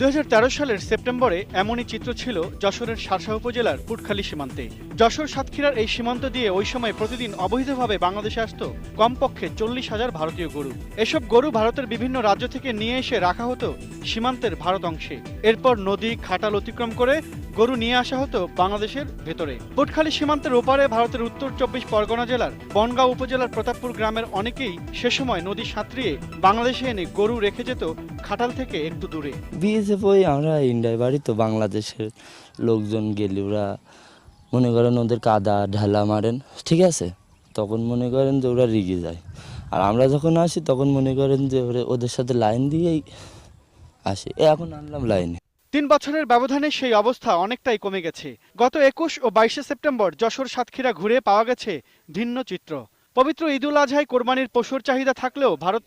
2013 সালের সেপ্টেম্বরে এমনই চিত্র ছিল যশোরের শার্শা উপজেলার পুটখালী সীমান্তে। যশোর সাতক্ষীরার এই সীমান্ত দিয়ে ওই সময় প্রতিদিন অবৈধভাবে বাংলাদেশে আসতো কমপক্ষে 40,000 ভারতীয় গরু। এসব গরু ভারতের বিভিন্ন রাজ্য থেকে নিয়ে এসে রাখা হতো সীমান্তের ভারত অংশে। এরপর নদী খাটাল অতিক্রম করে গরু নিয়ে আসা হতো বাংলাদেশের ভেতরে। পুটখালী সীমান্তের ওপারে ভারতের উত্তর 24 পরগনা জেলার বনগাঁও উপজেলার প্রতাপপুর গ্রামের অনেকেই সে সময় নদী সাঁতরিয়ে বাংলাদেশে এনে গরু রেখে যেত খাটাল থেকে একটু দূরে। বিএসএফ ওই আমরা ইন্ডিয়ায় বাড়ি তো বাংলাদেশের লোকজন গেলে ওরা মনে করেন ওদের কাদা ঢালা মারেন, ঠিক আছে, তখন মনে করেন যে ওরা রেগে যায়। আর আমরা যখন আসি তখন মনে করেন যে ওদের সাথে লাইন দিয়েই আসি। এখন আনলাম লাইনে। 3 বছরের ব্যবধানে সেই অবস্থা অনেকটাই কমে গেছে। গত 21 ও 22 সেপ্টেম্বর যশোর সাতক্ষীরা ঘুরে পাওয়া গেছে ভিন্ন চিত্র। পবিত্র ঈদুল আজহায় কোরবানির পশুর চাহিদা থাকলেও ভারত